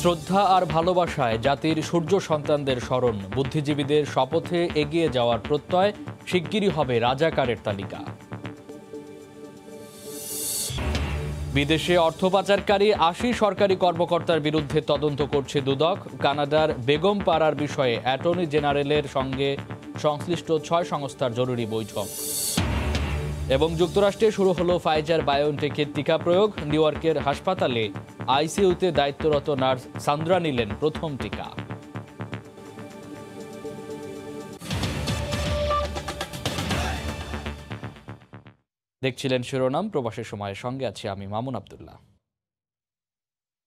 শ্রদ্ধা আর ভালোবাসায় জাতির সূর্য সন্তানদের স্মরণ, বুদ্ধিজীবীদের শপথে এগিয়ে যাওয়ার প্রত্যয়, শিগগিরই হবে রাজাকারের তালিকা। বিদেশে অর্থ পাচারকারী ৮০ সরকারি কর্মকর্তার বিরুদ্ধে তদন্ত করছে দুদক। কানাডার বেগম পাড়ার বিষয়ে অ্যাটর্নি জেনারেলের সঙ্গে সংশ্লিষ্ট ৬ সংস্থার জরুরি বৈঠক। এবং যুক্তরাষ্ট্রে শুরু হলো ফাইজার বায়োনটেকের টিকা প্রয়োগ। নিউ ইয়র্কের হাসপাতালে আইসিইউতে দায়িত্বরত নার্স সান্দ্রা নিলেন প্রথম টিকা। দেখছিলেন শিরোনাম, প্রবাসের সময়ের সঙ্গে আছি আমি মামুন আবদুল্লাহ।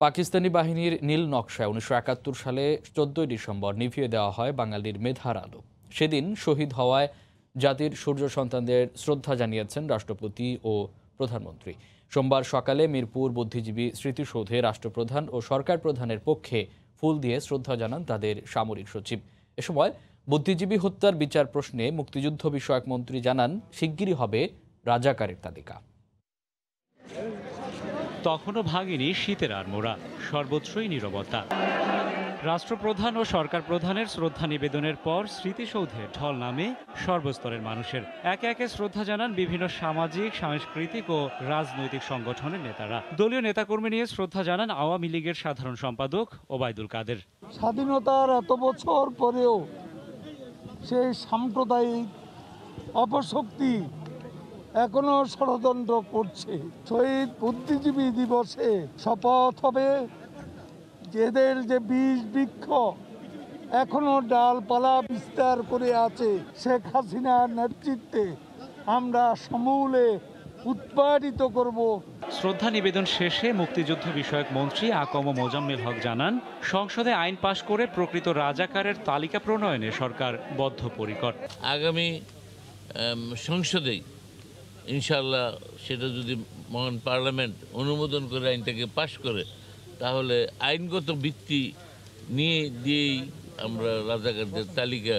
পাকিস্তানি বাহিনীর নীল নকশায় ১৯৭১ সালে ১৪ ডিসেম্বর নিভিয়ে দেওয়া হয় বাঙালির মেধার আলো। সেদিন শহীদ হওয়ায় জাতির সূর্য সন্তানদের শ্রদ্ধা জানিয়েছেন রাষ্ট্রপতি ও প্রধানমন্ত্রী। সোমবার সকালে মিরপুর বুদ্ধিজীবী স্মৃতিসৌধে রাষ্ট্রপ্রধান ও সরকার প্রধানের পক্ষে ফুল দিয়ে শ্রদ্ধা জানান তাদের সামরিক সচিব। এ সময় বুদ্ধিজীবী হত্যার বিচার প্রশ্নে মুক্তিযুদ্ধ বিষয়ক মন্ত্রী জানান, শিগগিরই হবে রাজাকারের তালিকা। তখনও ভাঙেনি শীতের আড়মোড়া, সর্বত্রই নীরবতা। রাষ্ট্রপ্রধান ও সরকার প্রধানের শ্রদ্ধা নিবেদনের পর স্মৃতিসৌধে ঢল নামে সর্বস্তরের মানুষের। একে একে শ্রদ্ধা জানান বিভিন্ন সামাজিক, সাংস্কৃতিক ও রাজনৈতিক সংগঠনের নেতারা। দলীয় নেতাকর্মী নিয়ে শ্রদ্ধা জানান আওয়ামী লীগের সাধারণ সম্পাদক ওবায়দুল কাদের। স্বাধীনতার এত বছর পরেও সেই সাম্প্রদায়িক অপশক্তি এখনো ষড়যন্ত্র করছে। শহীদ বুদ্ধিজীবী দিবসে শপথ হবে, এদের যে বীজ বৃক্ষ এখনো ডালপালা বিস্তার করে আছে, শেখ হাসিনার নেতৃত্বে আমরা সমূলে উৎপাদিত করব। শ্রদ্ধা নিবেদন শেষে মুক্তিযুদ্ধ বিষয়ক মন্ত্রী আকম মোজাম্মেল হক জানান, সংসদে আইন পাশ করে প্রকৃত রাজাকারের তালিকা প্রণয়নে সরকার বদ্ধপরিকর। আগামী সংসদেই ইনশাল্লাহ সেটা যদি মহান পার্লামেন্ট অনুমোদন করে আইনটাকে পাশ করে, তাহলে আইনগত ভিত্তি দিয়েই আমরা রাজাকারদের তালিকা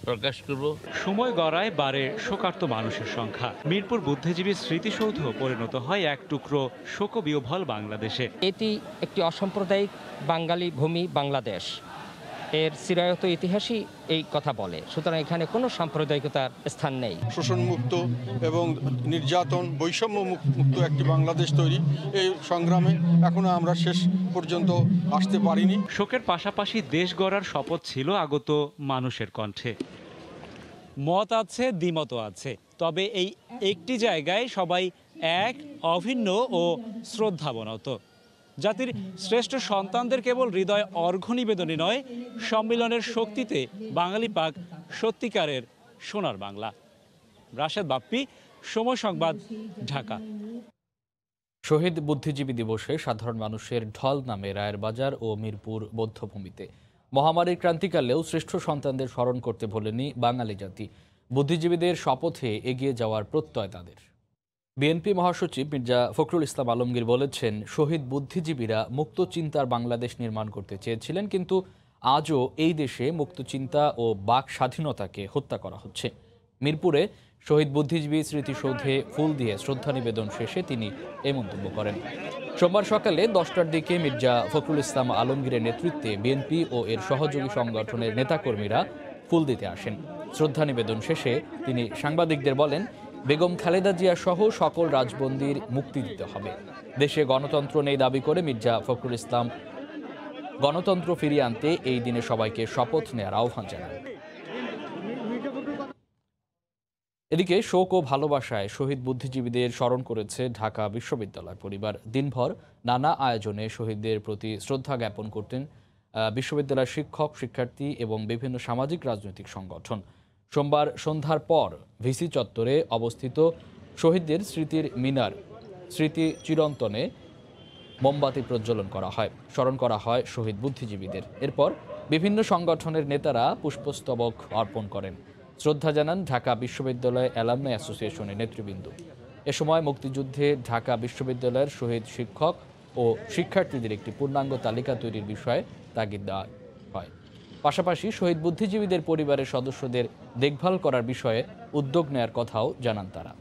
প্রকাশ করব। সময় গড়ায় বাড়ে শোকার্ত মানুষের সংখ্যা। মিরপুর বুদ্ধিজীবী স্মৃতিসৌধ পরিণত হয় এক টুকরো শোকবিহ্বল বাংলাদেশে। এটি একটি অসাম্প্রদায়িক বাঙালি ভূমি বাংলাদেশ, এর চিরায়ত ইতিহাসই এই কথা বলে। সুতরাং এখানে কোনো সাম্প্রদায়িকতার স্থান নেই। শোষণমুক্ত এবং নির্যাতন বৈষম্য মুক্ত একটি বাংলাদেশ তৈরি, এই সংগ্রামে এখনো আমরা শেষ পর্যন্ত আসতে পারিনি। শোকের পাশাপাশি দেশ গড়ার শপথ ছিল আগত মানুষের কণ্ঠে। মত আছে, দ্বিমত আছে, তবে এই একটি জায়গায় সবাই এক, অভিন্ন ও শ্রদ্ধাবনত। জাতির শ্রেষ্ঠ সন্তানদের কেবল হৃদয় অর্ঘ্য নিবেদনই নয়, সম্মিলনের শক্তিতে বাঙালি পাক সত্যিকারের সোনার বাংলা। রাশেদ বাপ্পি, সময় সংবাদ, ঢাকা। শহীদ বুদ্ধিজীবী দিবসে সাধারণ মানুষের ঢল নামে রায়ের বাজার ও মিরপুর বৌদ্ধভূমিতে। মহামারীর ক্রান্তিকালেও শ্রেষ্ঠ সন্তানদের স্মরণ করতে ভোলেনি বাঙালি জাতি। বুদ্ধিজীবীদের শপথে এগিয়ে যাওয়ার প্রত্যয় তাদের। বিএনপি মহাসচিব মির্জা ফখরুল ইসলাম আলমগীর বলেছেন, শহীদ বুদ্ধিজীবীরা মুক্ত চিন্তার বাংলাদেশ নির্মাণ করতে চেয়েছিলেন, কিন্তু আজও এই দেশে মুক্ত চিন্তা ও বাক স্বাধীনতাকে হত্যা করা হচ্ছে। মিরপুরে শহীদ বুদ্ধিজীবী স্মৃতিসৌধে ফুল দিয়ে শ্রদ্ধা নিবেদন শেষে তিনি এই মন্তব্য করেন। সোমবার সকালে 10টার দিকে মির্জা ফখরুল ইসলাম আলমগীরের নেতৃত্বে বিএনপি ও এর সহযোগী সংগঠনের নেতাকর্মীরা ফুল দিতে আসেন। শ্রদ্ধা নিবেদন শেষে তিনি সাংবাদিকদের বলেন, বেগম খালেদা জিয়া সহ সকল রাজবন্দীর মুক্তি দিতে হবে। দেশে গণতন্ত্র নেই দাবি করে মির্জা ফখরুল ইসলাম গণতন্ত্র ফিরিয়ে আনতে এই দিনে সবাইকে শপথ নেওয়ার আহ্বান জানান। এদিকে শোক ও ভালোবাসায় শহীদ বুদ্ধিজীবীদের স্মরণ করেছে ঢাকা বিশ্ববিদ্যালয় পরিবার। দিনভর নানা আয়োজনে শহীদদের প্রতি শ্রদ্ধা জ্ঞাপন করতেন বিশ্ববিদ্যালয়ের শিক্ষক, শিক্ষার্থী এবং বিভিন্ন সামাজিক রাজনৈতিক সংগঠন। সোমবার সন্ধ্যার পর ভিসি চত্বরে অবস্থিত শহীদদের স্মৃতির মিনার স্মৃতি চিরন্তনে মোমবাতি প্রজ্বলন করা হয়, স্মরণ করা হয় শহীদ বুদ্ধিজীবীদের। এরপর বিভিন্ন সংগঠনের নেতারা পুষ্পস্তবক অর্পণ করেন। শ্রদ্ধা জানান ঢাকা বিশ্ববিদ্যালয় অ্যালামনাই অ্যাসোসিয়েশনের নেতৃবৃন্দ। এ সময় মুক্তিযুদ্ধে ঢাকা বিশ্ববিদ্যালয়ের শহীদ শিক্ষক ও শিক্ষার্থীদের একটি পূর্ণাঙ্গ তালিকা তৈরির বিষয়ে তাগিদ দেওয়া হয়। পাশাপাশি শহীদ বুদ্ধিজীবীদের পরিবারের সদস্যদের দেখভাল করার বিষয়ে উদ্যোগ নেয়ার কথাও জানান তারা।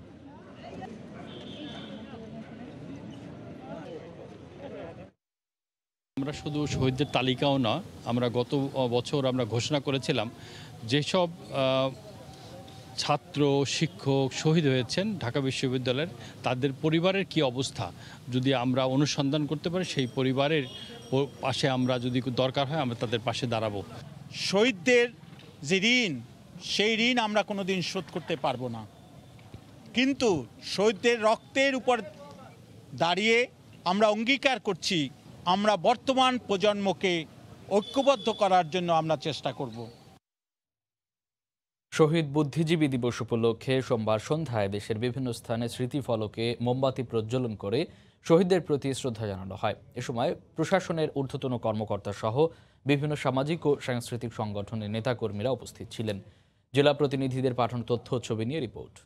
আমরা শুধু শহীদদের তালিকাও না, আমরা গত বছর আমরা ঘোষণা করেছিলাম যেসব ছাত্র শিক্ষক শহীদ হয়েছেন ঢাকা বিশ্ববিদ্যালয়ের, তাদের পরিবারের কি অবস্থা যদি আমরা অনুসন্ধান করতে পারি, সেই পরিবারের পাশে আমরা যদি দরকার হয় আমরা তাদের পাশে দাঁড়াবো। শহীদদের যে ঋণ, সেই ঋণ আমরা কোনোদিন শোধ করতে পারবো না, কিন্তু শহীদদের রক্তের উপর দাঁড়িয়ে আমরা অঙ্গীকার করছি আমরা বর্তমান প্রজন্মকে ঐক্যবদ্ধ করার জন্য আমরা চেষ্টা করব। শহীদ বুদ্ধিজীবী দিবস উপলক্ষে সোমবার সন্ধ্যায় দেশের বিভিন্ন স্থানে স্মৃতিফলকে মোমবাতি প্রজ্বলন করে শহীদদের প্রতি শ্রদ্ধা জানানো হয়। এ সময় প্রশাসনের ঊর্ধ্বতন কর্মকর্তা সহ বিভিন্ন সামাজিক ও সাংস্কৃতিক সংগঠনের নেতাকর্মীরা উপস্থিত ছিলেন। জেলা প্রতিনিধিদের পাঠানো তথ্য ছবি নিয়ে রিপোর্ট।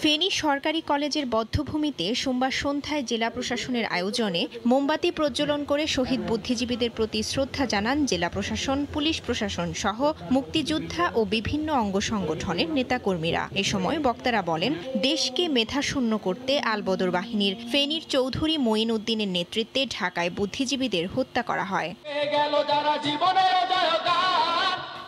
ফেনী সরকারি কলেজের বধ্যভূমিতে সোমবার সন্ধ্যায় জেলা প্রশাসনের আয়োজনে মোমবাতি প্রজ্বলন করে শহীদ বুদ্ধিজীবীদের প্রতি শ্রদ্ধা জানান জেলা প্রশাসন, পুলিশ প্রশাসন সহ মুক্তিযোদ্ধা ও বিভিন্ন অঙ্গ সংগঠনের নেতাকর্মীরা। এ সময় বক্তারা বলেন, দেশকে মেধাশূন্য করতে আলবদর বাহিনীর ফেনীর চৌধুরী মঈন উদ্দিনের নেতৃত্বে ঢাকায় বুদ্ধিজীবীদের হত্যা করা হয়।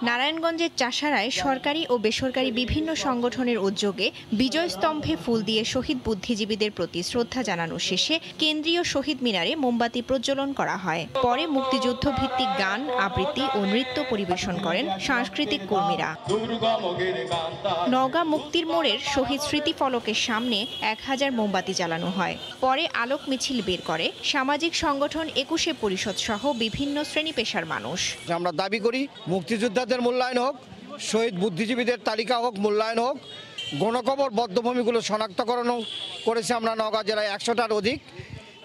নারায়ণগঞ্জের চাষারায় সরকারি ও বেসরকারি বিভিন্ন সংগঠনের উদ্যোগে বিজয় স্তম্ভে ফুল দিয়ে শহীদ বুদ্ধিজীবীদের প্রতি শ্রদ্ধা জানানো শেষে কেন্দ্রীয় শহীদ মিনারে মোমবাতি প্রজ্বলন করা হয়। পরে মুক্তিযুদ্ধ ভিত্তিক গান, আবৃত্তি ও নৃত্য পরিবেশন করেন সাংস্কৃতিক কর্মীরা। নওগাঁ মুক্তির মোড়ের শহীদ স্মৃতিফলকের সামনে 1000 মোমবাতি জ্বালানো হয়। পরে আলোক মিছিল বের করে সামাজিক সংগঠন 21 পরিষদ সহ বিভিন্ন শ্রেণী পেশার মানুষ। আমরা দাবি করি মুক্তিযোদ্ধা মূল্যায়ন হোক, শহীদ বুদ্ধিজীবীদের তালিকা হোক, মূল্যায়ন হোক, গণকবর বদ্ধভূমিগুলো শনাক্তকরণ করেছে আমরা নওগাঁ জেলায় 100টার অধিক,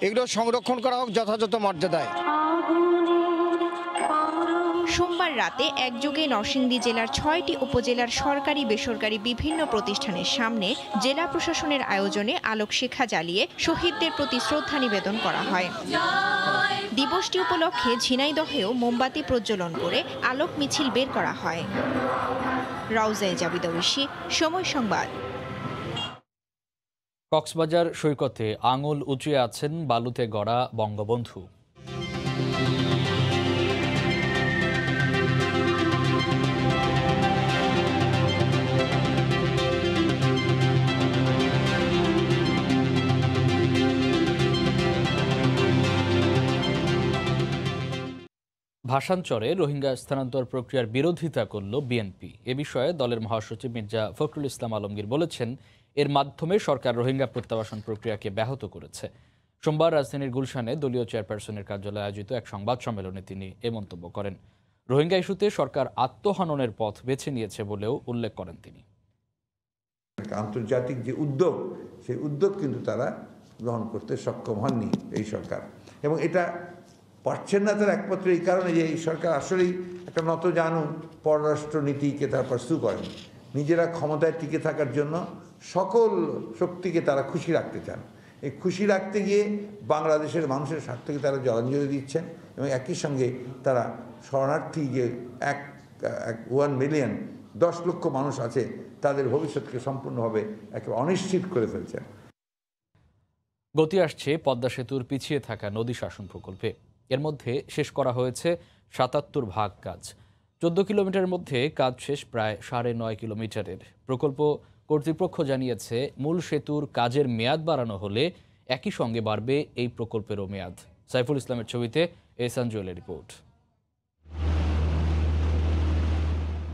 এগুলো সংরক্ষণ করা হোক যথাযথ মর্যাদায়। সোমবার রাতে একযোগে নরসিংদী জেলার 6টি উপজেলার সরকারি বেসরকারি বিভিন্ন প্রতিষ্ঠানের সামনে জেলা প্রশাসনের আয়োজনে আলোকশিখা জ্বালিয়ে শহীদদের প্রতি শ্রদ্ধা নিবেদন করা হয়। দিবসটি উপলক্ষে ঝিনাইদহেও মোমবাতি প্রজ্বলন করে আলোক মিছিল বের করা হয়। রাউজায়ে জাবিদ ঐশী, সময় সংবাদ। কক্সবাজার সৈকতে আঙুল উঁচিয়ে আছেন বালুতে গড়া বঙ্গবন্ধু। ভাষাঞ্চরে রোহিঙ্গা স্থানান্তর প্রক্রিয়ার বিরোধিতা করল বিএনপি। এ বিষয়ে দলের মহাসচিব মির্জা ফখরুল ইসলাম আলমগীর বলেছেন, এর মাধ্যমে সরকার রোহিঙ্গা প্রত্যাবাসন প্রক্রিয়াকে ব্যাহত করেছে। সোমবার রাজধানীর গুলশানে দলীয় চেয়ারপারসনের কার্যালয়ে আয়োজিত এক সংবাদ সম্মেলনে তিনি এ মন্তব্য করেন। রোহিঙ্গা ইস্যুতে সরকার আত্মহননের পথ বেছে নিয়েছে বলেও উল্লেখ করেন তিনি। আন্তর্জাতিক যে উদ্যোগ, সেই উদ্যোগ কিন্তু তারা গ্রহণ করতে সক্ষম হননি এই সরকার, এবং এটা পারছেন না তার একমাত্র এই কারণে যে এই সরকার আসলেই একটা নতজানু পররাষ্ট্র নীতিকে তারা পার্সু করেন। নিজেরা ক্ষমতায় টিকে থাকার জন্য সকল শক্তিকে তারা খুশি রাখতে চান। এই খুশি রাখতে গিয়ে বাংলাদেশের মানুষের স্বার্থকে তারা জলাঞ্জলি দিচ্ছেন, এবং একই সঙ্গে তারা শরণার্থী যে 1 মিলিয়ন 10 লক্ষ মানুষ আছে, তাদের ভবিষ্যৎকে সম্পূর্ণভাবে একেবারে অনিশ্চিত করে ফেলছেন। গতি আসছে পদ্মা সেতুর পিছিয়ে থাকা নদী শাসন প্রকল্পে। এর মধ্যে শেষ করা হয়েছে 77% কাজ। 14 কিলোমিটারের মধ্যে কাজ শেষ প্রায় 9.5 কিলোমিটারের। প্রকল্প কর্তৃপক্ষ জানিয়েছে, মূল সেতুর কাজের মেয়াদ বাড়ানো হলে একই সঙ্গে বাড়বে এই প্রকল্পেরও মেয়াদ। সাইফুল ইসলামের ছবিতে এহসান জুয়েলের রিপোর্ট।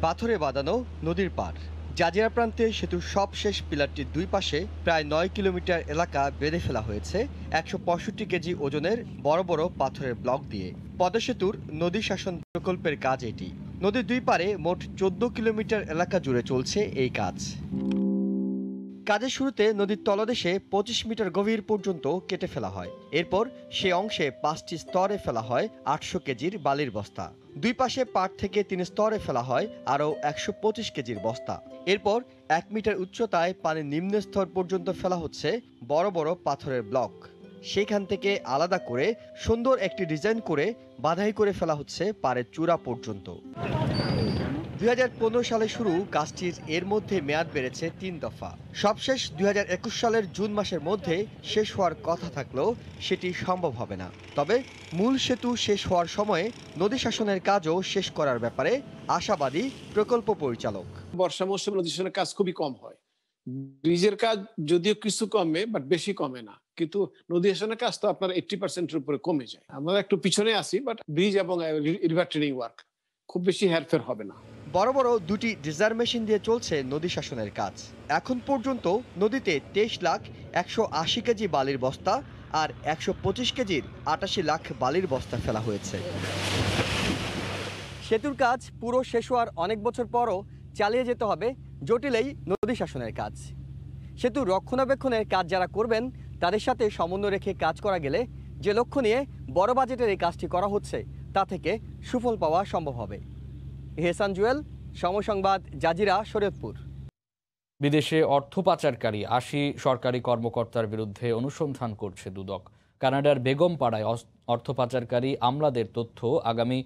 পাথরে বাঁধানো নদীর পাড়, জাজিরা প্রান্তে সেতুর সবশেষ পিলারটির দুই পাশে প্রায় 9 কিলোমিটার এলাকা বেঁধে ফেলা হয়েছে 165 কেজি ওজনের বড় বড় পাথরের ব্লক দিয়ে। পদ্মা সেতুর নদী শাসন প্রকল্পের কাজ এটি। নদীর দুই পারে মোট 14 কিলোমিটার এলাকা জুড়ে চলছে এই কাজ। কাজের শুরুতে নদীর তলদেশে 25 মিটার গভীর পর্যন্ত কেটে ফেলা হয়। এরপর সে অংশে 5টি স্তরে ফেলা হয় 800 কেজির বালির বস্তা। দুই পাশে পাড় থেকে 3 স্তরে ফেলা হয় আরও 125 কেজির বস্তা। এরপর 1 মিটার উচ্চতায় পানির নিম্ন স্তর পর্যন্ত ফেলা হচ্ছে বড় বড় পাথরের ব্লক। সেখান থেকে আলাদা করে সুন্দর একটি ডিজাইন করে বাঁধাই করে ফেলা হচ্ছে পাড়ের চূড়া পর্যন্ত। 2015 সালে শুরু কাজটির এর মধ্যে মেয়াদ বেড়েছে 3 দফা। সবশেষ 2021 সালের জুন মাসের মধ্যে শেষ হওয়ার কথা থাকলেও সেটি সম্ভব হবে না। তবে মূল সেতু শেষ হওয়ার সময়ে নদী শাসনের কাজও শেষ করার ব্যাপারে আশাবাদী প্রকল্প পরিচালক। বর্ষা মৌসুমে নদী শাসনের কাজ খুবই কম হয়। ব্রিজের কাজ যদিও কিছু কমে, বাট বেশি কমে না, কিন্তু নদী শাসনের কাজ তো আপনার 80%-এর উপরে কমে যায়। আমরা একটু পিছনে আসি, বাট ব্রিজ এবং রিভার ট্রেনিং ওয়ার্ক খুব বেশি হেরফের হবে না। বড় বড় দুটি ডিজার মেশিন দিয়ে চলছে নদী শাসনের কাজ। এখন পর্যন্ত নদীতে 23,180 কেজি বালির বস্তা আর 125 কেজির 88 লাখ বালির বস্তা ফেলা হয়েছে। সেতুর কাজ পুরো শেষ হওয়ার অনেক বছর পরও চালিয়ে যেতে হবে জটিলেই নদী শাসনের কাজ। সেতু রক্ষণাবেক্ষণের কাজ যারা করবেন তাদের সাথে সমন্বয় রেখে কাজ করা গেলে যে লক্ষ্য নিয়ে বড় বাজেটের এই কাজটি করা হচ্ছে তা থেকে সুফল পাওয়া সম্ভব হবে। এহসান জুয়েল, সময় সংবাদ, জাজিরা, শরীয়তপুর। বিদেশে অর্থ পাচারকারী 80 সরকারি কর্মকর্তার বিরুদ্ধে অনুসন্ধান করছে দুদক। কানাডার বেগমপাড়ায় অর্থ পাচারকারী আমলাদের তথ্য আগামী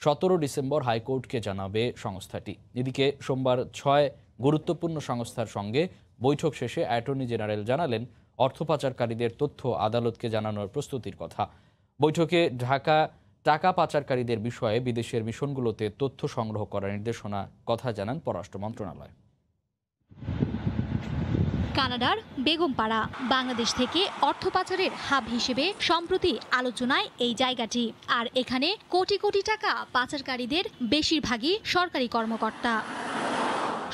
17 ডিসেম্বর হাইকোর্টকে জানাবে সংস্থাটি। এদিকে সোমবার 6 গুরুত্বপূর্ণ সংস্থার সঙ্গে বৈঠক শেষে অ্যাটর্নি জেনারেল জানালেন অর্থ পাচারকারীদের তথ্য আদালতকে জানানোর প্রস্তুতির কথা। বৈঠকে ঢাকা টাকা পাচারকারীদের বিষয়ে বিদেশের মিশনগুলোতে তথ্য সংগ্রহ করার নির্দেশনা কথা জানান পররাষ্ট্র মন্ত্রণালয়। কানাডার বেগমপাড়া বাংলাদেশ থেকে অর্থ পাচারের হাব হিসেবে সম্প্রতি আলোচনায় এই জায়গাটি। আর এখানে কোটি কোটি টাকা পাচারকারীদের বেশিরভাগই সরকারি কর্মকর্তা।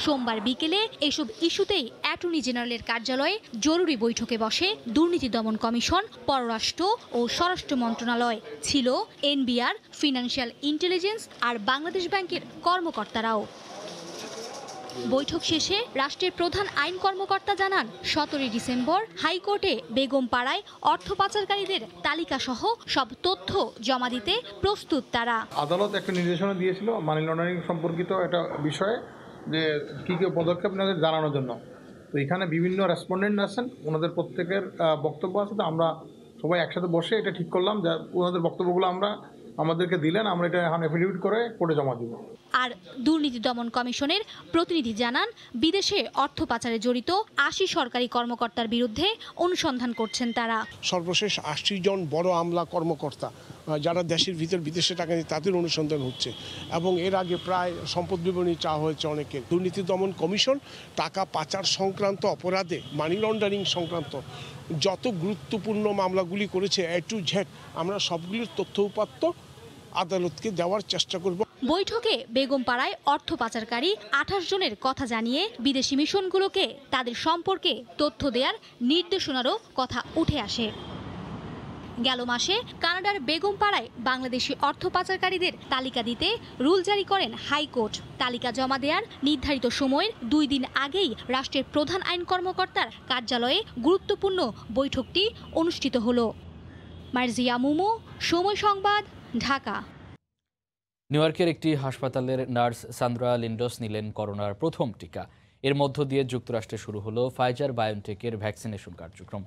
সোমবার বিকেলে এসব ইস্যুতেই অ্যাটর্নি জেনারেলের কার্যালয়ে জরুরি বৈঠকে বসে দুর্নীতি দমন কমিশন, পররাষ্ট্র ও স্বরাষ্ট্র মন্ত্রণালয়, ছিল এনবিআর, ফিনান্সিয়াল ইন্টেলিজেন্স আর বাংলাদেশ ব্যাংকের কর্মকর্তারাও। বৈঠক শেষে রাষ্ট্রের প্রধান আইন কর্মকর্তা জানান 17 ডিসেম্বর হাইকোর্টে বেগমপাড়ায় অর্থ পাচারকারীদের তালিকা সহ সব তথ্য জমা দিতে প্রস্তুত তারা। আদালত একটা নির্দেশনা দিয়েছিল মানি লন্ডারিং সম্পর্কিত একটা বিষয়ে, যে কী কী পদক্ষেপ নেওয়া জানানোর জন্য। তো এখানে বিভিন্ন রেসপন্ডেন্ট আছেন, ওনাদের প্রত্যেকের বক্তব্য আছে। তো আমরা সবাই একসাথে বসে এটা ঠিক করলাম যে ওনাদের বক্তব্যগুলো আমাদেরকে দিলেন, আমরা এটা এখন এফিডেভিট করে কোর্টে জমা দিব। আর দুর্নীতি দমন কমিশনের প্রতিনিধি জানান বিদেশে অর্থ পাচারে জড়িত 80 সরকারি কর্মকর্তার বিরুদ্ধে অনুসন্ধান করছেন তারা। সর্বশেষ 80 জন বড় আমলা কর্মকর্তা যারা দেশের ভিতর বিদেশে টাকা নিয়ে তাদের অনুসন্ধান হচ্ছে, এবং এর আগে প্রায় সম্পদ বিবরণী চাওয়া হয়েছে অনেকের। দুর্নীতি দমন কমিশন টাকা পাচার সংক্রান্ত অপরাধে, মানি লন্ডারিং সংক্রান্ত যত গুরুত্বপূর্ণ মামলাগুলি করেছে A to Z, আমরা সবগুলির তথ্য উপাত্ত আদালতকে দেওয়ার চেষ্টা করব। বৈঠকে বেগমপাড়ায় অর্থ পাচারকারী 28 জনের কথা জানিয়ে বিদেশি মিশনগুলোকে তাদের সম্পর্কে তথ্য দেওয়ার নির্দেশনারও কথা উঠে আসে। গেল মাসে কানাডার বেগমপাড়ায় বাংলাদেশি অর্থ পাচারকারীদের তালিকা দিতে রুল জারি করেন হাইকোর্ট। তালিকা জমা দেওয়ার নির্ধারিত সময়ের 2 দিন আগেই রাষ্ট্রের প্রধান আইন কর্মকর্তার কার্যালয়ে গুরুত্বপূর্ণ বৈঠকটি অনুষ্ঠিত হলো। মার্জিয়া মুমু, সময় সংবাদ, ঢাকা। নিউ ইয়র্কের একটি হাসপাতালের নার্স সান্দ্রা লিন্ডস নিলেন করোনার প্রথম টিকা। এর মধ্য দিয়ে যুক্তরাষ্ট্রে শুরু হলো ফাইজার বায়োনটেকের ভ্যাকসিনেশন কার্যক্রম।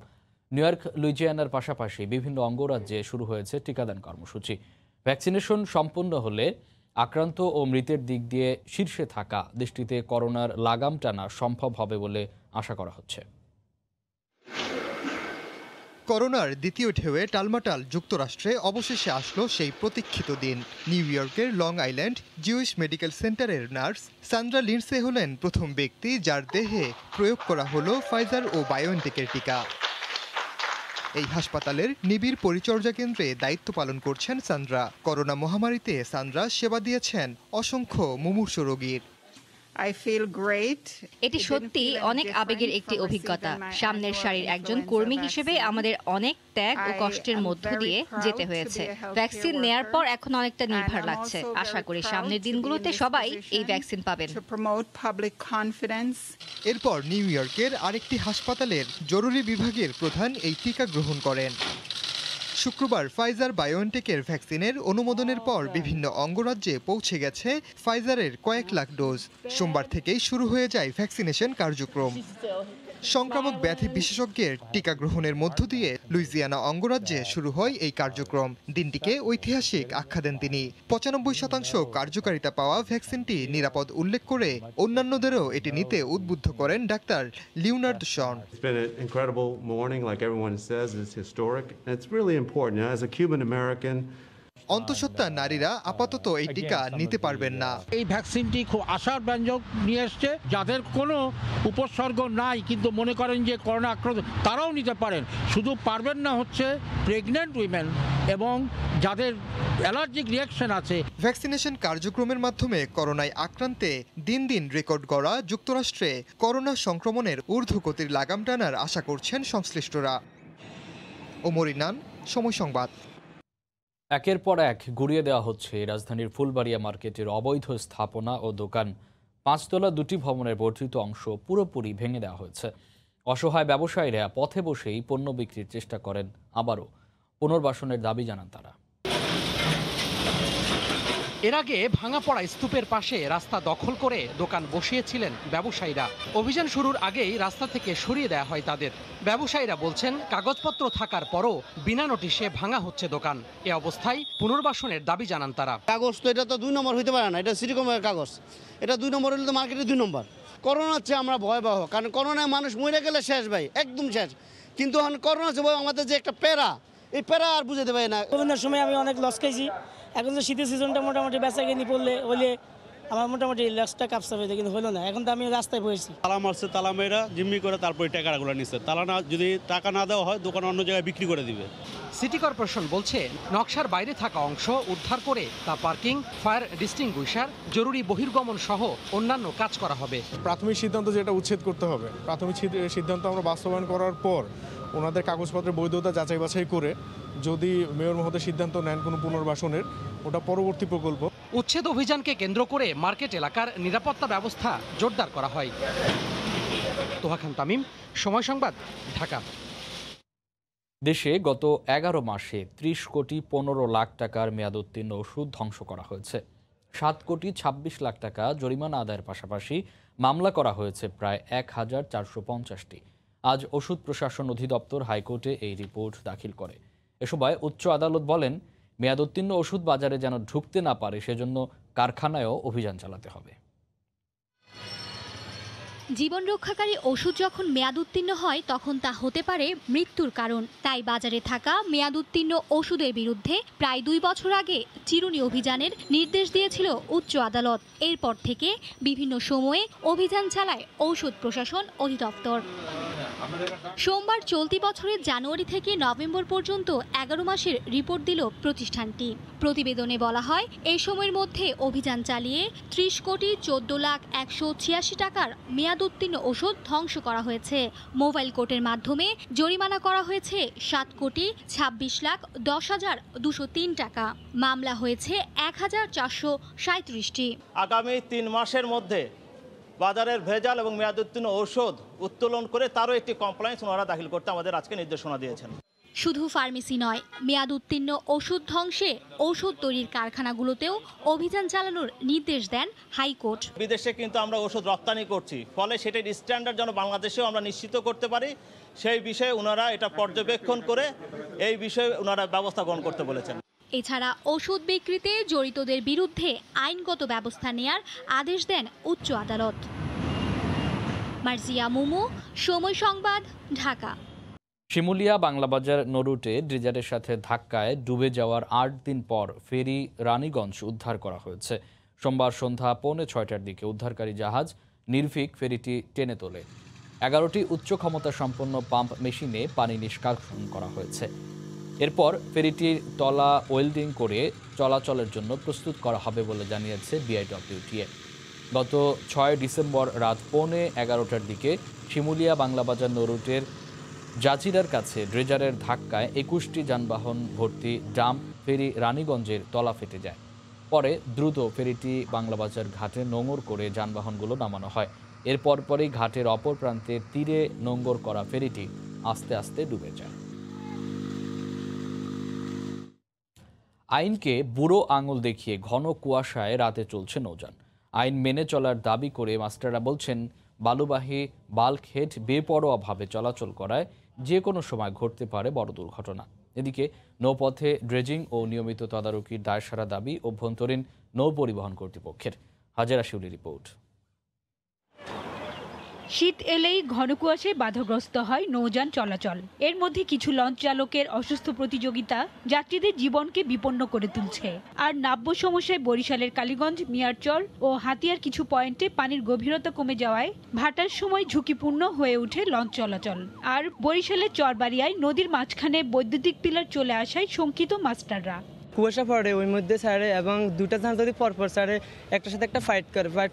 নিউ ইয়র্ক, লুইজিয়ানার পাশাপাশি বিভিন্ন অঙ্গরাজ্যে শুরু হয়েছে টিকাদান কর্মসূচি। ভ্যাকসিনেশন সম্পন্ন হলে আক্রান্ত ও মৃতের দিক দিয়ে শীর্ষে থাকা দেশটিতে করোনার লাগাম টানা সম্ভব হবে বলে আশা করা হচ্ছে। করোনার দ্বিতীয় ঢেউয়ে টালমাটাল যুক্তরাষ্ট্রে অবশেষে আসলো সেই প্রতীক্ষিত দিন। নিউ ইয়র্কের লং আইল্যান্ড জিউইশ মেডিকেল সেন্টারের নার্স সান্দ্রা লিন্ডসে হলেন প্রথম ব্যক্তি যার দেহে প্রয়োগ করা হলো ফাইজার ও বায়োএনটেকের টিকা। এই হাসপাতালের নিবিড় পরিচর্যা কেন্দ্রে দায়িত্ব পালন করছেন সান্দ্রা। করোনা মহামারীতে সান্দ্রা সেবা দিয়েছেন অসংখ্য মুমূর্ষু রোগীর। এটি সত্যি অনেক আবেগের একটি অভিজ্ঞতা। সামনের সারির একজন কর্মী হিসেবে আমাদের অনেক ত্যাগ ও কষ্টের মধ্য দিয়ে যেতে হয়েছে। ভ্যাকসিন নেয়ার পর এখন অনেকটা নির্ভর লাগছে। আশা করি সামনের দিনগুলোতে সবাই এই ভ্যাকসিন পাবেন। এরপর নিউ ইয়র্কের আরেকটি হাসপাতালের জরুরি বিভাগের প্রধান এই টিকা গ্রহণ করেন। শুক্রবার ফাইজার বায়োএনটেকের ভ্যাকসিনের অনুমোদনের পর বিভিন্ন অঙ্গরাজ্যে পৌঁছে গেছে ফাইজারের কয়েক লাখ ডোজ। সোমবার থেকেই শুরু হয়ে যায় ভ্যাকসিনেশন কার্যক্রম। সংক্রামক ব্যাধি বিশেষজ্ঞের টিকা গ্রহণের মধ্য দিয়ে লুইজিয়ানা অঙ্গরাজ্যে শুরু হয় এই কার্যক্রম। দিনটিকে ঐতিহাসিক আখ্যা দেন তিনি। ৯৫% কার্যকারিতা পাওয়া ভ্যাকসিনটি নিরাপদ উল্লেখ করে অন্যান্যদেরও এটি নিতে উদ্বুদ্ধ করেন doctor Leonard Shawn. It's been an incredible morning, like everyone says. It's historic, and it's really important. As a Cuban American, অন্তঃসত্ত্বা নারীরা আপাতত এই টিকা নিতে পারবেন না। এই ভ্যাকসিনটি খুব আশার ব্যঞ্জক নিয়ে এসছে। যাদের কোনো উপসর্গ নাই কিন্তু মনে করেন যে করোনা আক্রান্ত, তারাও নিতে পারেন। শুধু পারবেন না হচ্ছে প্রেগন্যান্ট উইমেন এবং যাদের অ্যালার্জিক রিয়াকশন আছে। ভ্যাকসিনেশন কার্যক্রমের মাধ্যমে করোনায় আক্রান্তে দিন দিন রেকর্ড গড়া যুক্তরাষ্ট্রে করোনা সংক্রমণের ঊর্ধ্বগতির লাগাম টানার আশা করছেন সংশ্লিষ্টরা। ওমর ইনান, সময় সংবাদ। একের পর এক গুড়িয়ে দেওয়া হচ্ছে রাজধানীর ফুলবাড়িয়া মার্কেটের অবৈধ স্থাপনা ও দোকান। ৫ তলা 2টি ভবনের বর্ধিত অংশ পুরোপুরি ভেঙে দেওয়া হয়েছে। অসহায় ব্যবসায়ীরা পথে বসেই পণ্য বিক্রির চেষ্টা করেন। আবারও পুনর্বাসনের দাবি জানান তারা। এর আগে ভাঙা পড়া স্তূপের পাশে রাস্তা দখল করে দোকান বসিয়েছিলেন ব্যবসায়ীরা। অভিযান শুরুর আগেই রাস্তা থেকে সরিয়ে দেওয়া হয় তাদের। ব্যবসায়ীরা বলছেন কাগজপত্র থাকার পরও বিনা নোটিশে ভাঙা হচ্ছে দোকান। এ অবস্থায় পুনর্বাসনের দাবি জানান তারা। কাগজ তো এটা তো 2 নম্বর হইতে পারে না, এটা সিটিকমের কাগজ। এটা 2 নম্বর হলে তো মার্কেটে 2 নম্বর। করোনার চেয়ে আমরা ভয়াবহ, কারণ করোনায় মানুষ মরে গেলে শেষ ভাই, একদম শেষ। কিন্তু এখন করোনা চেয়ে আমাদের যে একটা প্যারা, এই প্যারা আর বুঝতে পারি না। করোনার সময় আমি অনেক লস খাইছি। এখন তো শীতের সিজনটা মোটামুটি বেচা কিনি পড়লে হলে আমার মোটামুটি লসটা কাপসা হয়ে যায়, কিন্তু হলো না। এখন তো আমি রাস্তায় বসেছি। তালা মারছে, তালা মেয়েরা জিম্মি করে তারপরে টাকাগুলো নিচ্ছে। তালা না, যদি টাকা না দেওয়া হয় দোকান অন্য জায়গায় বিক্রি করে দিবে। সিটি কর্পোরেশন বলছে নকশার বাইরে থাকা অংশ উদ্ধার করে তা পার্কিং, ফায়ার ডিস্টিংগুইশার, জরুরি বহির্গমন সহ অন্যান্য কাজ করা হবে। প্রাথমিক সিদ্ধান্ত যেটা উচ্ছেদ করতে হবে, প্রাথমিক সিদ্ধান্ত আমরা বাস্তবায়ন করার পর ওনাদের কাগজপত্রের বৈধতা যাচাই বাছাই করে যদি মেয়র মহোদয় সিদ্ধান্ত নেন কোনো পুনর্বাসনের, ওটা পরবর্তী প্রকল্প। উচ্ছেদ অভিযানকে কেন্দ্র করে মার্কেট এলাকার নিরাপত্তা ব্যবস্থা জোরদার করা হয়। তোহা খান তামিম, সময় সংবাদ, ঢাকা। দেশে গত 11 মাসে 30 কোটি 15 লাখ টাকার মেয়াদোত্তীর্ণ ওষুধ ধ্বংস করা হয়েছে। 7 কোটি 26 লাখ টাকা জরিমানা আদায়ের পাশাপাশি মামলা করা হয়েছে প্রায় 1450টি। আজ ওষুধ প্রশাসন অধিদপ্তর হাইকোর্টে এই রিপোর্ট দাখিল করে। এ সময় উচ্চ আদালত বলেন, মেয়াদোত্তীর্ণ ওষুধ বাজারে যেন ঢুকতে না পারে সেজন্য কারখানায়ও অভিযান চালাতে হবে। জীবন রক্ষাকারী ওষুধ যখন মেয়াদ উত্তীর্ণ হয় তখন তা হতে পারে মৃত্যুর কারণ। তাই বাজারে থাকা মেয়াদ উত্তীর্ণ ওষুধের বিরুদ্ধে প্রায় 2 বছর আগে চিরুনি অভিযানের নির্দেশ দিয়েছিল উচ্চ আদালত। এরপর থেকে বিভিন্ন সময়ে অভিযান চালায় ঔষধ প্রশাসন অধিদপ্তর। সোমবার চলতি বছরের জানুয়ারি থেকে নভেম্বর পর্যন্ত 11 মাসের রিপোর্ট দিল প্রতিষ্ঠানটি। প্রতিবেদনে বলা হয়, এই সময়ের মধ্যে অভিযান চালিয়ে 30 কোটি 14 লাখ 186 টাকার মেয়াদ উত্তীর্ণ ওষুধ ধ্বংস করা হয়েছে। মোবাইল কোর্টের মাধ্যমে জরিমানা করা হয়েছে 7 কোটি 26 লাখ 10,203 টাকা। মামলা হয়েছে 1437টি। আগামী 3 মাসের মধ্যে বাজারের ভেজাল এবং মেয়াদ উত্তীর্ণ ঔষধ উত্তোলন করে তারও একটি কমপ্লেইন্স ওনারা দাখিল করতে আমাদের আজকে নির্দেশনা দিয়েছেন। শুধু ফার্মেসি নয়, মেয়াদ উত্তীর্ণ ওষুধ ধ্বংসে ঔষধ তৈরির কারখানাগুলোতেও অভিযান চালানোর নির্দেশ দেন হাইকোর্ট। বিদেশে কিন্তু আমরা ওষুধ রপ্তানি করছি, ফলে সেটার স্ট্যান্ডার্ড যেন বাংলাদেশেও আমরা নিশ্চিত করতে পারি, সেই বিষয়ে ওনারা এটা পর্যবেক্ষণ করে এই বিষয়ে ওনারা ব্যবস্থা গ্রহণ করতে বলেছেন। এছাড়া ওষুধ বিক্রিতে জড়িতদের বিরুদ্ধে আইনগত ব্যবস্থা নেয়ার আদেশ দেন উচ্চ আদালত। মার্জিয়া মুমু, সময় সংবাদ, ঢাকা। শিমুলিয়া বাংলাবাজার নরুটে ড্রেজারের সাথে ধাক্কায় ডুবে যাওয়ার 8 দিন পর ফেরি রানীগঞ্জ উদ্ধার করা হয়েছে। সোমবার সন্ধ্যা 5:45টার দিকে উদ্ধারকারী জাহাজ নির্ভীক ফেরিটি টেনে তোলে। 11টি উচ্চ ক্ষমতা সম্পন্ন পাম্প মেশিনে পানি নিষ্কাশন করা হয়েছে। এরপর ফেরিটির তলা ওয়েল্ডিং করে চলাচলের জন্য প্রস্তুত করা হবে বলে জানিয়েছে বিআইডব্লিউটিএ। গত 6 ডিসেম্বর রাত 11:15টার দিকে শিমুলিয়া বাংলাবাজার নরুটের জাজিরার কাছে ড্রেজারের ধাক্কায় 21টি যানবাহন ভর্তি ডাম্প ফেরি রানীগঞ্জের তলা ফেটে যায়। পরে দ্রুত ফেরিটি বাংলাবাজার ঘাটে নোঙর করে যানবাহনগুলো নামানো হয়। এর পরপরই ঘাটের অপর প্রান্তে তীরে নোঙর করা ফেরিটি আস্তে আস্তে ডুবে যায়। আইনকে বুড়ো আঙুল দেখিয়ে ঘন কুয়াশায় রাতে চলছে নৌযান। আইন মেনে চলার দাবি করে মাস্টাররা বলছেন, বালুবাহী বাল্কহেড বেপরোয়াভাবে চলাচল করায় যে কোনো সময় ঘটতে পারে বড় দুর্ঘটনা। এদিকে নৌপথে ড্রেজিং ও নিয়মিত তদারকির দায়সারা দাবি অভ্যন্তরীণ নৌ পরিবহন কর্তৃপক্ষের। হাজেরা শিউলি রিপোর্ট। শীত এলেই ঘন কুয়াশায় বাধাগ্রস্ত হয় নৌযান চলাচল। এর মধ্যে কিছু লঞ্চ চালকের অসুস্থ প্রতিযোগিতা যাত্রীদের জীবনকে বিপন্ন করে তুলছে। আর নাব্য সমস্যায় বরিশালের কালীগঞ্জ, মিয়ারচর ও হাতিয়ার কিছু পয়েন্টে পানির গভীরতা কমে যাওয়ায় ভাটার সময় ঝুঁকিপূর্ণ হয়ে ওঠে লঞ্চ চলাচল। আর বরিশালের চরবাড়িয়ায় নদীর মাঝখানে বৈদ্যুতিক পিলার চলে আসায় শঙ্কিত মাস্টাররা। কুয়াশা পড়ে ওই মধ্যে ছাড়ে এবং দুটা ধান যদি পরপর ছাড়ে একটার সাথে একটা ফাইট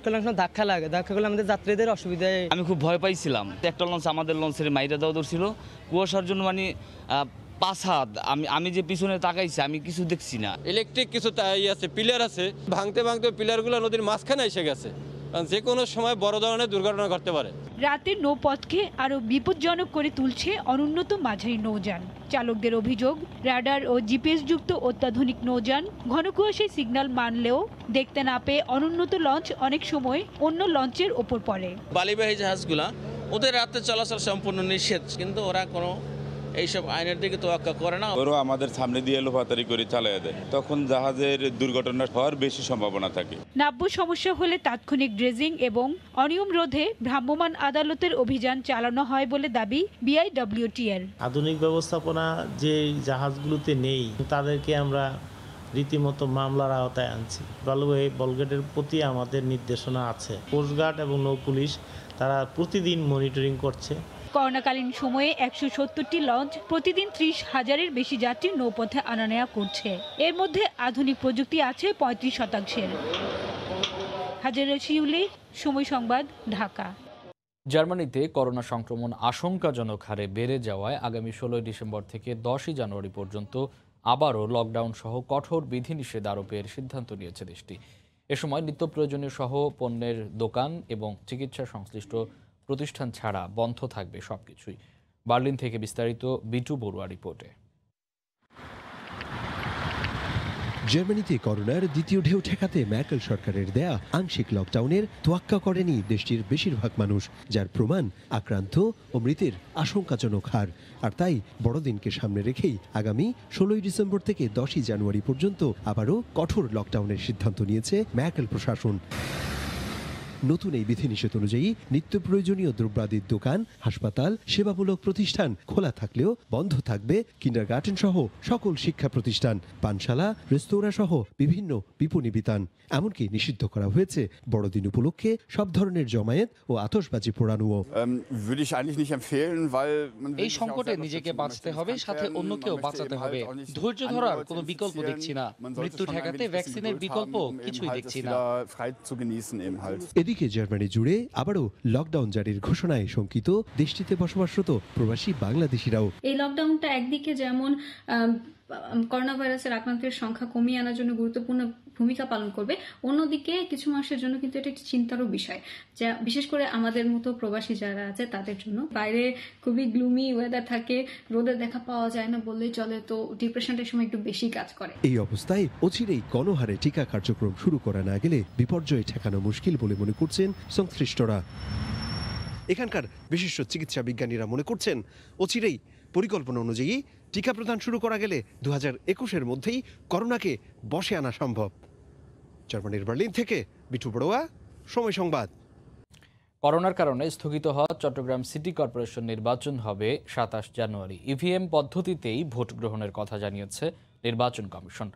করলে ধাক্কা লাগে, ধাক্কা করলে আমাদের যাত্রীদের অসুবিধায়। আমি খুব ভয় পাইছিলাম। একটা লঞ্চ আমাদের লঞ্চের মাইরা দেওয়া ধরছিল কুয়াশার জন্য, মানে 5 হাত আমি যে পিছনে তাকাইছি আমি কিছু দেখছি না। ইলেকট্রিক কিছু আছে, পিলার আছে, ভাঙতে ভাঙতে পিলারগুলো নদীর মাঝখানে এসে গেছে, যে কোনো সময় বড় ধরনের দুর্ঘটনা ঘটতে পারে। রাতের নৌপথকে আরও বিপজ্জনক করে তুলছে অনুন্নত মাঝারি নৌযান। চালকদের অভিযোগ, রাডার ও জিপিএস যুক্ত অত্যাধুনিক নৌযান ঘন কুয়াশায় সিগন্যাল মানলেও দেখতে না পেয়ে অনুন্নত লঞ্চ অনেক সময় অন্য লঞ্চের ওপর পড়ে। বালিবাহী জাহাজগুলা ওদের রাতে চলাচল সম্পূর্ণ নিষেধ, কিন্তু ওরা কোনো এইসব আইনের দিকে তোয়াক্কা করে না। ওরা আমাদের সামনে দিয়ে লোপাতারি করে চালিয়ে দেয়, তখন জাহাজের দুর্ঘটনা হওয়ার বেশি সম্ভাবনা থাকে। নাব্য সমস্যা হলে তাৎক্ষণিক ড্রেজিং এবং অনিয়ম রোধে ভ্রাম্যমাণ আদালতের অভিযান চালানো হয় বলে দাবি বিআইডব্লিউটিএর। আধুনিক ব্যবস্থাপনা যে জাহাজগুলোতে নেই তাদেরকে আমরা রীতিমতো মামলার আওতায় আনছি। বালুবাহী বলগেটের প্রতি আমাদের নির্দেশনা আছে। কোস্টগার্ড এবং নৌ পুলিশ তারা প্রতিদিন মনিটরিং করছে। করোনাকালীন সময়ে 170টি লঞ্চ প্রতিদিন 30,000-এর বেশি যাত্রী নৌপথে আনা নেওয়া করছে। এর মধ্যে আধুনিক প্রযুক্তি আছে 35%। হাজেরা শিউলি, সময় সংবাদ, ঢাকা। জার্মানিতে করোনা সংক্রমণ আশঙ্কাজনক হারে বেড়ে যাওয়ায় আগামী 16 ডিসেম্বর থেকে 10 জানুয়ারি পর্যন্ত আবারও লকডাউন সহ কঠোর বিধিনিষেধ আরোপের সিদ্ধান্ত নিয়েছে দেশটি। এ সময় নিত্য প্রয়োজনীয় সহ পণ্যের দোকান এবং চিকিৎসা সংশ্লিষ্ট প্রতিষ্ঠান ছাড়া বন্ধ থাকবে সবকিছুই। বার্লিন থেকে বিস্তারিত বিটু বড়ুয়া রিপোর্টে। জার্মানিতে করোনার দ্বিতীয় ঢেউ ঠেকাতে ম্যার্কেল সরকারের দেয়া আংশিক লকডাউনের তোয়াক্কা করেনি দেশটির বেশিরভাগ মানুষ, যার প্রমাণ আক্রান্ত ও মৃতের আশঙ্কাজনক হার। আর তাই বড়দিনকে সামনে রেখেই আগামী 16 ডিসেম্বর থেকে 10 জানুয়ারি পর্যন্ত আবারও কঠোর লকডাউনের সিদ্ধান্ত নিয়েছে ম্যার্কেল প্রশাসন। নতুন এই বিধিনিষেধ অনুযায়ী নিত্য প্রয়োজনীয় দ্রব্যাদির দোকান, হাসপাতাল, সেবামূলক প্রতিষ্ঠান খোলা থাকলেও বন্ধ থাকবে কিন্ডারগার্টেন সহ সকল শিক্ষা প্রতিষ্ঠান, পানশালা, রেস্তোরাঁ সহ বিভিন্ন বিপণী বিতান। এমনকি নিষিদ্ধ করা হয়েছে বড়দিন উপলক্ষে সব ধরনের জমায়েত ও আতশবাজি পোড়ানোও। এই সংকটে নিজেকে বাঁচতে হবে, সাথে অন্যকেও বাঁচাতে হবে। ধৈর্য ধরার কোনো বিকল্প দেখছি না। মৃত্যু ঠেকাতে ভ্যাকসিনের বিকল্প কিছুই দেখছি না। এদিকে জার্মানি জুড়ে আবারও লকডাউন জারির ঘোষণায় শঙ্কিত দেশটিতে বসবাসরত প্রবাসী বাংলাদেশিরাও। এই লকডাউনটা একদিকে যেমন করোনা ভাইরাসের আক্রান্তের সংখ্যা কমিয়ে আনার জন্য গুরুত্বপূর্ণ ভূমিকা পালন করবে, অন্যদিকে কিছু মানুষের জন্য কিন্তু এটা একটি চিন্তারও বিষয়, যা বিশেষ করে আমাদের মতো প্রবাসী যারা আছে তাদের জন্য। বাইরে খুবই গ্লুমি ওয়েদার থাকে, রোদের দেখা পাওয়া যায় না বললেই চলে, তো ডিপ্রেশনটার সময় একটু বেশি কাজ করে। এই অবস্থায় অচিরেই গণহারে টিকা কার্যক্রম শুরু করা না গেলে বিপর্যয় ঠেকানো মুশকিল বলে মনে করছেন সংশ্লিষ্টরা। এখানকার বিশিষ্ট চিকিৎসা বিজ্ঞানীরা মনে করছেন অচিরেই পরিকল্পনা অনুযায়ী টিকা প্রদান শুরু করা গেলে 2021-এর মধ্যেই করোনাকে বশে আনা সম্ভব। জার্মানির বার্লিন থেকে বিটু বড়ুয়া, সময় সংবাদ। করোনার কারণে স্থগিত হওয়া চট্টগ্রাম সিটি কর্পোরেশন নির্বাচন হবে 27 জানুয়ারি। ইভিএম পদ্ধতিতেই ভোট গ্রহণের কথা জানিয়েছে নির্বাচন কমিশন।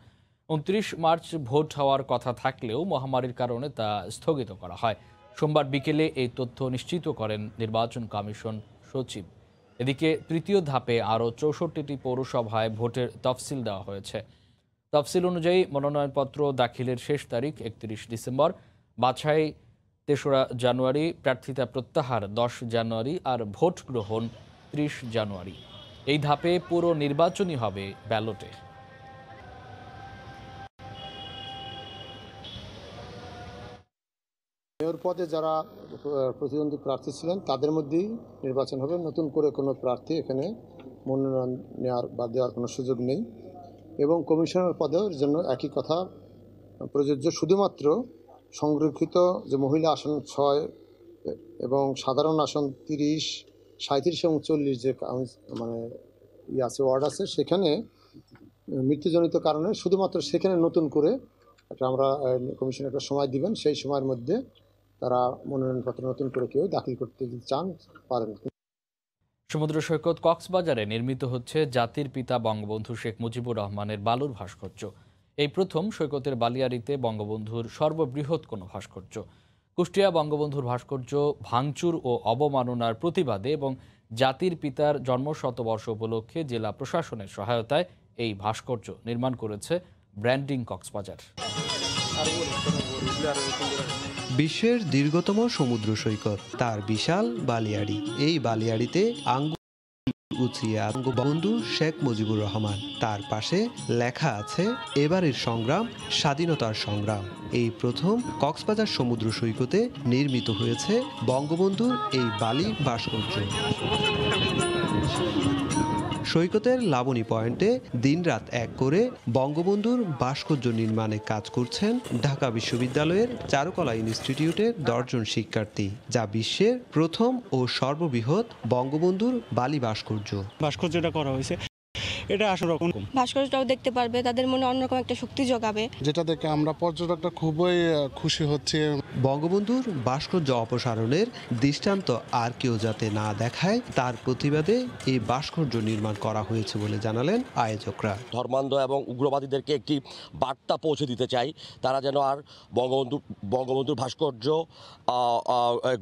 29 মার্চ ভোট হওয়ার কথা থাকলেও মহামারীর কারণে তা স্থগিত করা হয়। সোমবার বিকেলে এই তথ্য নিশ্চিত করেন নির্বাচন কমিশন সচিব। এদিকে তৃতীয় ধাপে আরও 64টি পৌরসভায় ভোটের তফসিল দেওয়া হয়েছে। তফসিল অনুযায়ী মনোনয়নপত্র দাখিলের শেষ তারিখ 31 ডিসেম্বর, বাছাই 3রা জানুয়ারি, প্রার্থিতা প্রত্যাহার 10 জানুয়ারি আর ভোট গ্রহণ 30 জানুয়ারি। এই ধাপে পুরো নির্বাচনই হবে ব্যালটে। মেয়র পদে যারা প্রতিদ্বন্দ্বী প্রার্থী ছিলেন তাদের মধ্যেই নির্বাচন হবে। নতুন করে কোনো প্রার্থী এখানে মনোনয়ন নেওয়ার বা দেওয়ার কোনো সুযোগ নেই। এবং কমিশনার পদেও জন্য একই কথা প্রযোজ্য। শুধুমাত্র সংরক্ষিত যে মহিলা আসন 6 এবং সাধারণ আসন 30, 37 এবং 40 যে মানে আছে ওয়ার্ড আছে, সেখানে মৃত্যুজনিত কারণে শুধুমাত্র সেখানে নতুন করে আমরা কমিশন একটা সময় দিবেন, সেই সময়ের মধ্যে তারা মনোনয়নপত্র নতুন করে কেউ দাখিল করতে চান পারেন। সমুদ্র সৈকত কক্সবাজারে নির্মিত হচ্ছে জাতির পিতা বঙ্গবন্ধু শেখ মুজিবুর রহমানের বালুর ভাস্কর্য। এই প্রথম সৈকতের বালিয়াড়িতে বঙ্গবন্ধুর সর্ববৃহৎ কোনো ভাস্কর্য। কুষ্টিয়া বঙ্গবন্ধুর ভাস্কর্য ভাঙচুর ও অবমাননার প্রতিবাদে এবং জাতির পিতার জন্মশতবর্ষ উপলক্ষে জেলা প্রশাসনের সহায়তায় এই ভাস্কর্য নির্মাণ করেছে ব্র্যান্ডিং কক্সবাজার। বিশ্বের দীর্ঘতম সমুদ্র সৈকত, তার বিশাল বালিয়াড়ি। এই বালিয়াড়িতে আঙ্গুল উচিয়া বঙ্গবন্ধু শেখ মুজিবুর রহমান, তার পাশে লেখা আছে এবারের সংগ্রাম স্বাধীনতার সংগ্রাম। এই প্রথম কক্সবাজার সমুদ্র সৈকতে নির্মিত হয়েছে বঙ্গবন্ধুর এই বালি ভাস্কর্য। সৈকতের লাবণী পয়েন্টে দিনরাত এক করে বঙ্গবন্ধুর ভাস্কর্য নির্মাণে কাজ করছেন ঢাকা বিশ্ববিদ্যালয়ের চারুকলা ইনস্টিটিউটের 10 জন শিক্ষার্থী, যা বিশ্বের প্রথম ও সর্ববৃহৎ বঙ্গবন্ধুর বালি ভাস্কর্য। ভাস্কর্যটা করা হয়েছে, এটা আসলে ভাস্কর্যটাও দেখতে পারবে, তাদের মনে অন্যরকম একটা শক্তি যোগাবে, যেটা দেখে আমরা পর্যটকরা খুবই খুশি হচ্ছে। বঙ্গবন্ধুর ভাস্কর্য অপসারণের দৃষ্টান্ত আর কেউ যাতে না দেখায়, তার প্রতিবাদে এই ভাস্কর্য নির্মাণ করা হয়েছে বলে জানালেন আয়োজকরা। ধর্মান্ধ এবং উগ্রবাদীদেরকে একটি বার্তা পৌঁছে দিতে চাই, তারা যেন আর বঙ্গবন্ধুর ভাস্কর্য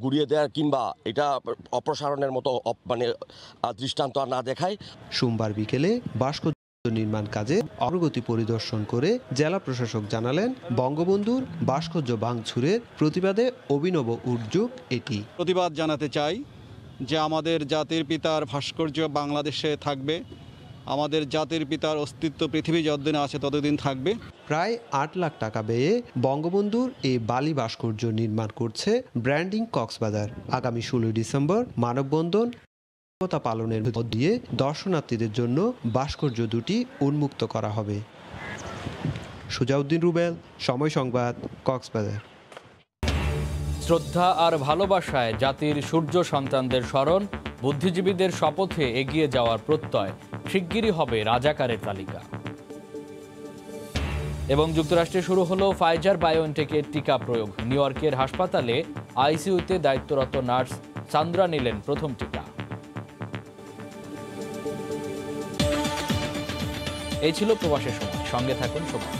গুড়িয়ে দেওয়ার কিংবা এটা অপসারণের মতো মানে দৃষ্টান্ত আর না দেখায়। সোমবার বিকেলে ভাস্কর্য নির্মাণ কাজে অগ্রগতি পরিদর্শন করে জেলা প্রশাসক জানালেন, বঙ্গবন্ধুর ভাস্কর্য ভাঙচুরের প্রতিবাদে অভিনব উদ্যোগ এটি। প্রতিবাদ জানাতে চাই যে আমাদের জাতির পিতার ভাস্কর্য বাংলাদেশে থাকবে, আমাদের জাতির পিতার অস্তিত্ব পৃথিবী যতদিন আছে ততদিন থাকবে। প্রায় 8 লাখ টাকা ব্যয়ে বঙ্গবন্ধুর এই বালি ভাস্কর্য নির্মাণ করছে ব্র্যান্ডিং কক্সবাজার। আগামী 16 ডিসেম্বর মানববন্ধন পালনের মধ্য দিয়ে দর্শনার্থীদের জন্য ভাস্কর্য দুটি উন্মুক্ত করা হবে। সুজাউদ্দিন রুবেল, সময় সংবাদ, কক্সবাজার। শ্রদ্ধা আর ভালোবাসায় জাতির সূর্য সন্তানদের স্মরণ, বুদ্ধিজীবীদের শপথে এগিয়ে যাওয়ার প্রত্যয়। শিগগিরই হবে রাজাকারের তালিকা। এবং যুক্তরাষ্ট্রে শুরু হলো ফাইজার বায়োএনটেকের টিকা প্রয়োগ। নিউ ইয়র্কের হাসপাতালে আইসিইউতে দায়িত্বরত নার্স সান্দ্রা নিলেন প্রথম টিকা। এই ছিল প্রবাসের সময়। সঙ্গে থাকুন সময়।